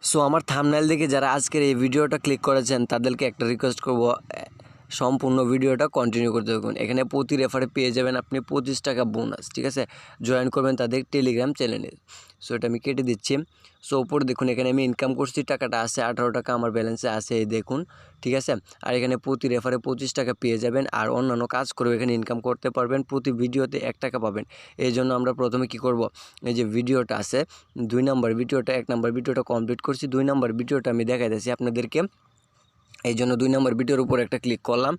So আমার thumbnail দেখে যারা আজকের এই ভিডিওটা ক্লিক করেছেন তাদেরকে একটা রিকোয়েস্ট করব, সম্পূর্ণ ভিডিওটা কন্টিনিউ করতে থাকুন। এখানে প্রতি রেফারে পেয়ে যাবেন আপনি 25 টাকা বোনাস, ঠিক আছে। জয়েন করবেন তাদের টেলিগ্রাম চ্যানেলে। সো এটা আমি কেটে দিচ্ছি। সো উপরে দেখুন এখানে আমি ইনকাম করছি, টাকাটা আছে 18 টাকা আমার ব্যালেন্সে আছে, এই দেখুন, ঠিক আছে। আর এখানে প্রতি রেফারে 25 টাকা পেয়ে যাবেন, আর অন্যান্য কাজ করেও এখানে ইনকাম করতে পারবেন। প্রতি ভিডিওতে 1 টাকা পাবেন। এই জন্য আমরা প্রথমে কি করব, এই যে ভিডিওটা আছে 2 নম্বর ভিডিওটা, 1 নম্বর ভিডিওটা কমপ্লিট করছি, 2 নম্বর ভিডিওটা আমি দেখাইতেছি আপনাদেরকে। এই জন্য 2 নম্বর ভিডিওর উপর একটা ক্লিক করলাম।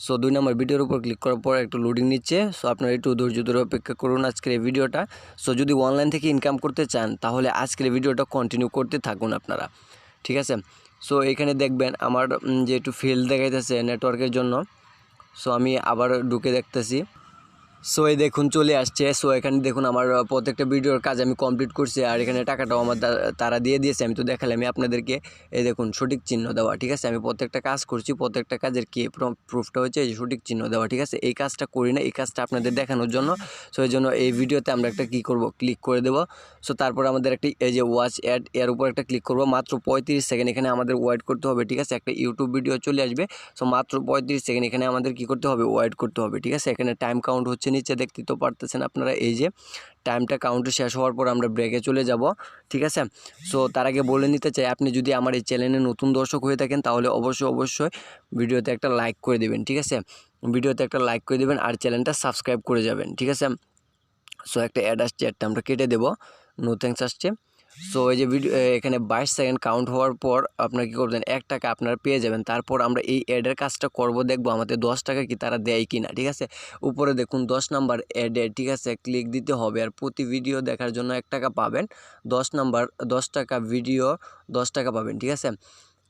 সো 2 নম্বর ভিডিওর উপর ক্লিক করার পর একটু লোডিং নিচ্ছে। সো আপনারা একটু ধৈর্য ধরে অপেক্ষা করুন আজকের এই ভিডিওটা। সো যদি অনলাইন থেকে ইনকাম করতে চান তাহলে আজকের এই ভিডিওটা কন্টিনিউ করতে থাকুন আপনারা, ঠিক আছে। সো এখানে দেখবেন আমার যে একটু ফেল দেখাইতেছে নেটওয়ার্কের জন্য। সো আমি আবার ঢুকে দেখতেছি। সো এই দেখুন চলে আসছে। সো এখানে দেখুন আমার প্রত্যেকটা ভিডিওর কাজ আমি কমপ্লিট করছি, আর এখানে টাকাটাও আমার তারা দিয়ে দিয়েছে। আমি তো দেখালাম আপনাদেরকে, এই দেখুন সঠিক চিহ্ন দেওয়া, ঠিক আছে। আমি প্রত্যেকটা কাজ করছি, প্রত্যেকটা কাজের কি প্রুফটা হচ্ছে এই যে সঠিক চিহ্ন দেওয়া, ঠিক আছে। এই কাজটা করি না, এই কাজটা আপনাদের দেখানোর জন্য। সো এই জন্য এই ভিডিওতে আমরা একটা কী করব, ক্লিক করে দেব। সো তারপর আমাদের একটা এই যে ওয়াচ অ্যাড, এর উপর একটা ক্লিক করব। মাত্র 35 সেকেন্ড এখানে আমাদের ওয়েট করতে হবে, ঠিক আছে। একটা ইউটিউব ভিডিও চলে আসবে। সো মাত্র 35 সেকেন্ড এখানে আমাদের কী করতে হবে, ওয়েট করতে হবে, ঠিক আছে। এখানে টাইম কাউন্ট হচ্ছে, নিচে দেখতে তো পারতেছেন আপনারা, এই যে টাইমটা কাউন্ট শেষ হওয়ার পর আমরা ব্রেকে চলে যাব, ঠিক আছে। সো তার আগে বলে নিতে চাই, আপনি যদি আমার এই চ্যানেলে নতুন দর্শক হয়ে থাকেন তাহলে অবশ্যই ভিডিওতে একটা লাইক করে দেবেন, ঠিক আছে। ভিডিওতে একটা লাইক করে দেবেন আর চ্যানেলটা সাবস্ক্রাইব করে যাবেন, ঠিক আছে। সো একটা অ্যাড আসছে, অ্যাডটা আমরা কেটে দেবো, নো থ্যাঙ্কস আসছে। সো এই যে ভিডিও এখানে 22 সেকেন্ড কাউন্ট হওয়ার পর আপনারা কী করবেন, 1 টাকা আপনারা পেয়ে যাবেন। তারপর আমরা এই অ্যাডের কাজটা করব, দেখব আমাদের 10 টাকা কি তারা দেয় কি না, ঠিক আছে। উপরে দেখুন 10 নাম্বার অ্যাডে, ঠিক আছে, ক্লিক দিতে হবে। আর প্রতি ভিডিও দেখার জন্য 1 টাকা পাবেন। 10 টাকা ভিডিও 10 টাকা পাবেন, ঠিক আছে,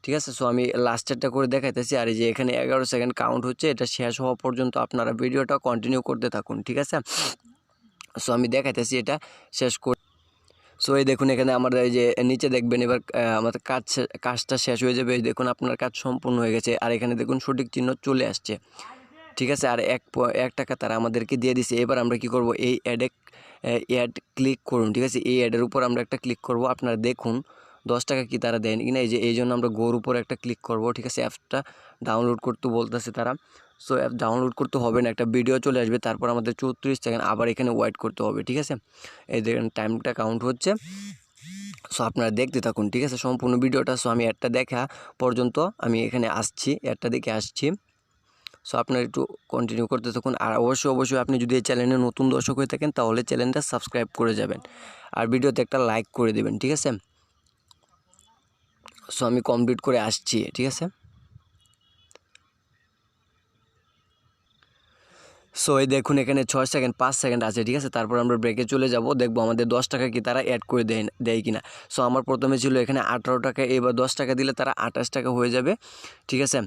ঠিক আছে। সো আমি লাস্টেরটা করে দেখাইতেছি। আর এই যে এখানে 11 সেকেন্ড কাউন্ট হচ্ছে, এটা শেষ হওয়া পর্যন্ত আপনারা ভিডিওটা কন্টিনিউ করতে থাকুন, ঠিক আছে। সো আমি দেখাইতেছি এটা শেষ করে। সো এই দেখুন এখানে আমার এই যে নিচে দেখবেন এবার আমাদের কাজটা শেষ হয়ে যাবে। এই দেখুন আপনার কাজ সম্পূর্ণ হয়ে গেছে, আর এখানে দেখুন সঠিক চিহ্ন চলে আসছে, ঠিক আছে। আর 1 টাকা তারা আমাদেরকে দিয়ে দিছে। এবার আমরা কি করব, এই অ্যাড ক্লিক করুন, ঠিক আছে। এই অ্যাডের উপর আমরা একটা ক্লিক করব। আপনারা দেখুন 10 টাকা কি তারা দেয়নি কিনা। এই জন্য আমরা গোর উপর একটা ক্লিক করব, ঠিক আছে। অ্যাপটা ডাউনলোড করতে বলতেছে তারা। সো অ্যাপ ডাউনলোড করতে হবে না, একটা ভিডিও চলে আসবে, তারপর আমাদের 34 সেকেন্ড আবার এখানে ওয়েট করতে হবে, ঠিক আছে। এই দেখেন টাইমটা কাউন্ট হচ্ছে। সো আপনারা দেখতে থাকুন, ঠিক আছে, সম্পূর্ণ ভিডিওটা। সো আমি অ্যাডটা দেখা পর্যন্ত আমি এখানে আসছি, অ্যাডটা দেখে আসছি। সো আপনারা একটু কন্টিনিউ করতে থাকুন। আর অবশ্যই আপনি যদি এই চ্যানেলে নতুন দর্শক হয়ে থাকেন তাহলে চ্যানেলটা সাবস্ক্রাইব করে যাবেন, আর ভিডিওতে একটা লাইক করে দেবেন, ঠিক আছে। সো আমি কমপ্লিট করে আসছি, ঠিক আছে। সো এই দেখুন এখানে 6 সেকেন্ড 5 সেকেন্ড আছে, ঠিক আছে। তারপর আমরা ব্রেকে চলে যাব, দেখবো আমাদের 10 টাকা কি তারা অ্যাড করে দেয় কিনা। সো আমার প্রথমে ছিল এখানে 18 টাকা, এবার 10 টাকা দিলে তারা 28 টাকা হয়ে যাবে, ঠিক আছে।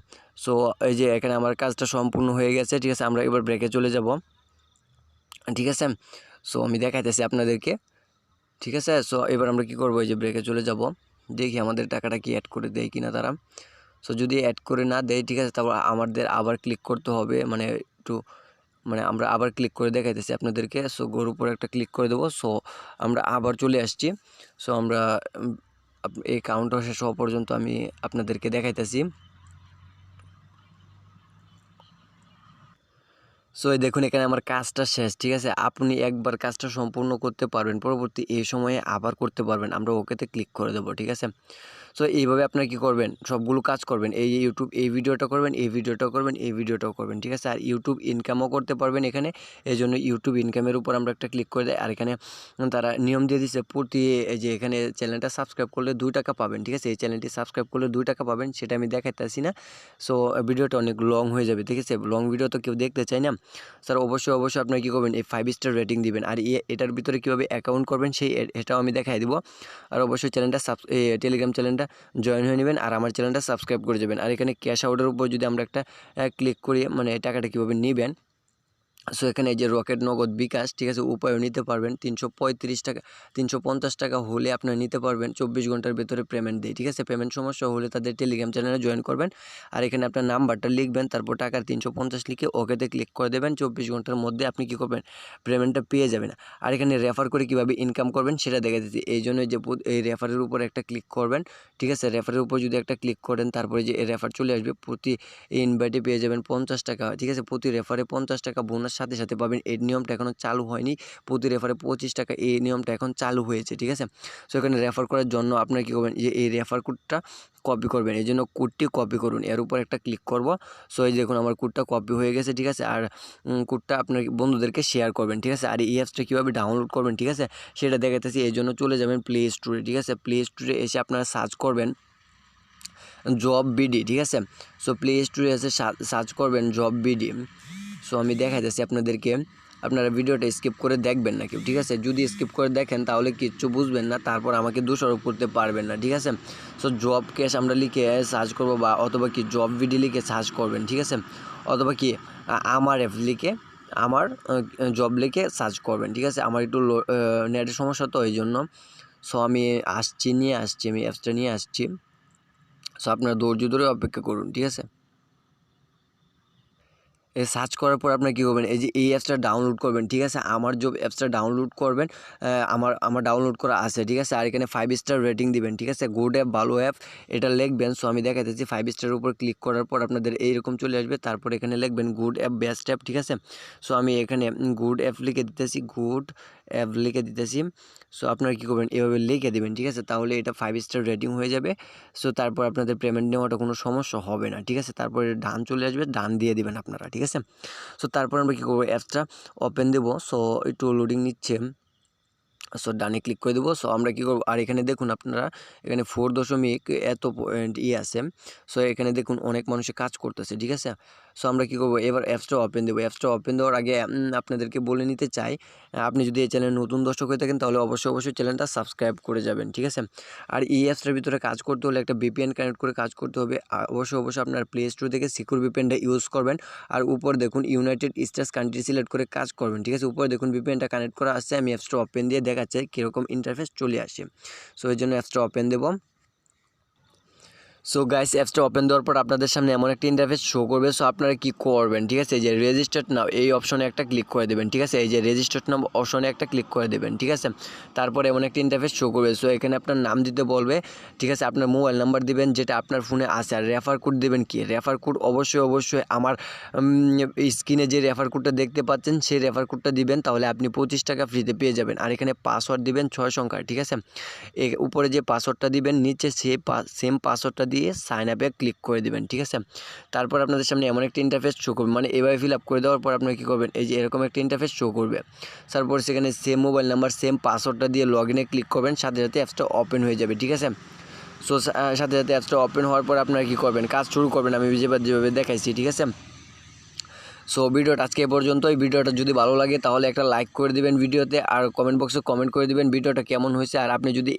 সো এই যে এখানে আমার কাজটা সম্পূর্ণ হয়ে গেছে, ঠিক আছে। আমরা এবার ব্রেকে চলে যাব, ঠিক আছে। সো আমি দেখাইতেছি আপনাদেরকে, ঠিক আছে। সো এবার আমরা কি করব, এই যে ব্রেকে চলে যাব, দেখি আমাদের টাকাটা কি অ্যাড করে দেয় কিনা তারা। সো যদি অ্যাড করে না দেয়, ঠিক আছে, তারপর আমাদের আবার ক্লিক করতে হবে, আমরা আবার ক্লিক করে দেখাইতেছি আপনাদেরকে। সো গোর উপর একটা ক্লিক করে দেবো। সো আমরা আবার চলে আসছি। সো আমরা এই কাউন্টার শেষ হওয়া পর্যন্ত আমি আপনাদেরকে দেখাইতেছি। সো এই দেখুন এখানে আমার কাজটা শেষ, ঠিক আছে। আপনি একবার কাজটা সম্পূর্ণ করতে পারবেন, পরবর্তী এই সময়ে আবার করতে পারবেন। আমরা ওকেতে ক্লিক করে দেবো, ঠিক আছে। সো এইভাবে আপনারা কী করবেন, সবগুলো কাজ করবেন। এই যে ইউটিউব এই ভিডিওটা করবেন, এই ভিডিওটাও করবেন, এই ভিডিওটাও করবেন, ঠিক আছে। আর ইউটিউব ইনকামও করতে পারবেন এখানে। এই জন্য ইউটিউব ইনকামের উপর আমরা একটা ক্লিক করে দেয়। আর এখানে তারা নিয়ম দিয়ে দিচ্ছে, প্রতি এই যে এখানে চ্যানেলটা সাবস্ক্রাইব করলে 2 টাকা পাবেন, ঠিক আছে। এই চ্যানেলটি সাবস্ক্রাইব করলে 2 টাকা পাবেন, সেটা আমি দেখাইতেছি না। সো ভিডিওটা অনেক লং হয়ে যাবে, ঠিক আছে। লং ভিডিও তো কেউ দেখতে চায় না। স্যার অবশ্যই আপনারা কী করবেন, এই 5 স্টার রেটিং দিবেন। আর এটার ভিতরে কীভাবে অ্যাকাউন্ট করবেন এটাও আমি দেখাই দিব। আর অবশ্যই চ্যানেলটা টেলিগ্রাম চ্যানেলটা জয়েন হয়ে নেবেন, আর আমার চ্যানেলটা সাবস্ক্রাইব করে যাবেন। আর এখানে ক্যাশ আউটের উপর যদি আমরা একটা ক্লিক করি, মানে টাকাটা কীভাবে নেবেন সো এখানে এই যে রকেট নগদ বিকাশ, ঠিক আছে, উপায়ও নিতে পারবেন। 335 টাকা 350 টাকা হলে আপনারা নিতে পারবেন, 24 ঘন্টার ভেতরে পেমেন্ট দেয়, ঠিক আছে। পেমেন্ট সমস্যা হলে তাদের টেলিগ্রাম চ্যানেলে জয়েন করবেন, আর এখানে আপনার নাম্বারটা লিখবেন, তারপর টাকার 350 লিখে ওকেতে ক্লিক করে দেবেন। 24 ঘন্টার মধ্যে আপনি কী করবেন, পেমেন্টটা পেয়ে যাবেন। আর এখানে রেফার করে কীভাবে ইনকাম করবেন সেটা দেখে দিচ্ছি। এই জন্য যে এই রেফারের উপর একটা ক্লিক করবেন, ঠিক আছে। রেফারের উপর যদি একটা ক্লিক করেন, তারপরে যে রেফার চলে আসবে, প্রতি ইনভাইটে পেয়ে যাবেন 50 টাকা, ঠিক আছে। প্রতি রেফারে 50 টাকা বোনাস সাথে সাথে পাবেন। এই নিয়মটা এখনও চালু হয়নি, প্রতি রেফারে 25 টাকা, এই নিয়মটা এখন চালু হয়েছে, ঠিক আছে। সো এখানে রেফার করার জন্য আপনারা কী করবেন, যে এই রেফার কোডটা কপি করবেন, এই জন্য কোডটি কপি করুন, এর উপর একটা ক্লিক করব। সো এই দেখুন আমার কোডটা কপি হয়ে গেছে, ঠিক আছে। আর কোডটা আপনার বন্ধুদেরকে শেয়ার করবেন, ঠিক আছে। আর এই অ্যাপসটা কীভাবে ডাউনলোড করবেন, ঠিক আছে, সেটা দেখাতেছি। এই জন্য চলে যাবেন প্লে স্টোরে, ঠিক আছে। প্লে স্টোরে এসে আপনারা সার্চ করবেন জব বিডি, ঠিক আছে। সো প্লে স্টোরে এসে সার্চ করবেন জব বিডি। সো আমি দেখাইতেছি আপনাদেরকে, আপনারা ভিডিওটা স্কিপ করে দেখবেন না কেউ, ঠিক আছে। যদি স্কিপ করে দেখেন তাহলে কিচ্ছু বুঝবেন না, তারপর আমাকে দোষারোপ করতে পারবেন না, ঠিক আছে। সো জব ক্যাশ আমরা লিখে সার্চ করবো, বা অথবা কি জব ভিডি লিখে সার্চ করবেন, ঠিক আছে। অথবা কি আমার অ্যাপ লিখে, আমার জব লিখে সার্চ করবেন, ঠিক আছে। আমার একটু নেটের সমস্যা তো এই জন্য। সো আমি নিয়ে আসছি, আমি অ্যাপসটা নিয়ে আসছি। সো আপনারা ধৈর্য ধরে অপেক্ষা করুন, ঠিক আছে। সার্চ করার পর আপনারা কী করবেন, এই যে এই অ্যাপসটা ডাউনলোড করবেন, ঠিক আছে। আমার জব অ্যাপসটা ডাউনলোড করবেন, আমার ডাউনলোড করা আছে, ঠিক আছে। আর এখানে 5 স্টার রেটিং দিবেন, ঠিক আছে। গুড অ্যাপ, ভালো অ্যাপ, এটা লিখবেন। সো আমি দেখাতেছি, 5 স্টারের উপর ক্লিক করার পর আপনাদের এইরকম চলে আসবে, তারপর এখানে লিখবেন গুড অ্যাপ, বেস্ট অ্যাপ, ঠিক আছে। সো আমি এখানে গুড অ্যাপ লিখে দিতেছি, গুড অ্যাপ লিখে দিতেছি। সো আপনারা কী করবেন, এভাবে লিখে দেবেন, ঠিক আছে। তাহলে এটা 5 স্টার রেটিং হয়ে যাবে। সো তারপর আপনাদের পেমেন্ট নেওয়াটা কোনো সমস্যা হবে না, ঠিক আছে। তারপরে ডান চলে আসবে, ডান দিয়ে দিবেন আপনারা, ঠিক আছে। সো তারপর আমরা কী করবো, অ্যাপসটা ওপেন দেবো। সো একটু লোডিং নিচ্ছে, সো ডানে ক্লিক করে দেবো। সো আমরা কী করবো, আর এখানে দেখুন আপনারা, এখানে 4 দশমিক এত পয়েন্ট আছে। সো এখানে দেখুন অনেক মানুষে কাজ করতেছে, ঠিক আছে। সো আমরা কী করবো, এবার অ্যাপসটা ওপেন দেবো। অ্যাপসটা ওপেন দেওয়ার আগে আপনাদেরকে বলে নিতে চাই, আপনি যদি এই চ্যানেলে নতুন দর্শক হয়ে থাকেন তাহলে অবশ্যই চ্যানেলটা সাবস্ক্রাইব করে যাবেন, ঠিক আছে। আর এই অ্যাপসটার ভিতরে কাজ করতে হলে একটা VPN কানেক্ট করে কাজ করতে হবে। আর অবশ্যই আপনার প্লে স্টোর থেকে সিকিউর VPNটা ইউজ করবেন। আর উপর দেখুন ইউনাইটেড স্টেটস কান্ট্রি সিলেক্ট করে কাজ করবেন, ঠিক আছে। উপরে দেখুন VPNটা কানেক্ট করা আছে, আমি অ্যাপসটা ওপেন দিয়ে দেখাচ্ছি কীরকম ইন্টারফেস চলে আসে। সো এই জন্য অ্যাপসটা ওপেন দেবো। সো গাইস, অ্যাপসটা ওপেন দেওয়ার পর আপনাদের সামনে এমন একটা ইন্টারফেস শো করবে। সো আপনারা কী করবেন, ঠিক আছে, এই যে রেজিস্টার্ড নাও এই অপশনে একটা ক্লিক করে দেবেন, ঠিক আছে। এই যে রেজিস্টার্ড নাও অপশনে একটা ক্লিক করে দেবেন, ঠিক আছে। তারপরে এমন একটা ইন্টারফেস শো করবে। সো এখানে আপনার নাম দিতে বলবে, ঠিক আছে। আপনার মোবাইল নাম্বার দিবেন যেটা আপনার ফোনে আছে, আর রেফার কোড দেবেন কি, রেফার কোড অবশ্যই আমার স্ক্রিনে যে রেফার কোডটা দেখতে পাচ্ছেন সেই রেফার কোডটা দিবেন, তাহলে আপনি 25 টাকা ফ্রিতে পেয়ে যাবেন। আর এখানে পাসওয়ার্ড দিবেন 6 সংখ্যার, ঠিক আছে। উপরে যে পাসওয়ার্ডটা দিবেন নিচে সেম পাসওয়ার্ডটা দিয়ে সাইন আপে ক্লিক করে দেবেন, ঠিক আছে। তারপর আপনাদের সামনে এমন একটা ইন্টারফেস শো করবে, মানে এভাবে ফিল আপ করে দেওয়ার পর আপনারা কী করবেন, এই যে এরকম একটা ইন্টারফেস শো করবে। তারপর সেখানে সেম মোবাইল নাম্বার সেম পাসওয়ার্ডটা দিয়ে লগ ইনে ক্লিক করবেন, সাথে সাথে অ্যাপসটা ওপেন হয়ে যাবে, ঠিক আছে। সো সাথে সাথে অ্যাপসটা ওপেন হওয়ার পর আপনারা কী করবেন, কাজ শুরু করবেন, আমি যেভাবে দেখাইছি, ঠিক আছে। সো ভিডিওটা আজকে এ পর্যন্ত। এই ভিডিওটা যদি ভালো লাগে তাহলে একটা লাইক করে দিবেন ভিডিওতে, আর কমেন্ট বক্সে কমেন্ট করে দিবেন ভিডিওটা কেমন হয়েছে। আর আপনি যদি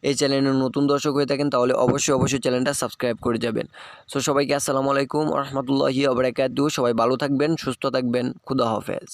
এই চ্যানেলের নতুন দর্শক হয়ে থাকেন তাহলে অবশ্যই চ্যানেলটা সাবস্ক্রাইব করে যাবেন। সো সবাইকে আসসালামু আলাইকুম ওয়া রাহমাতুল্লাহি ওয়া বারাকাতুহু। সবাই ভালো থাকবেন, সুস্থ থাকবেন, খুদা হাফেজ।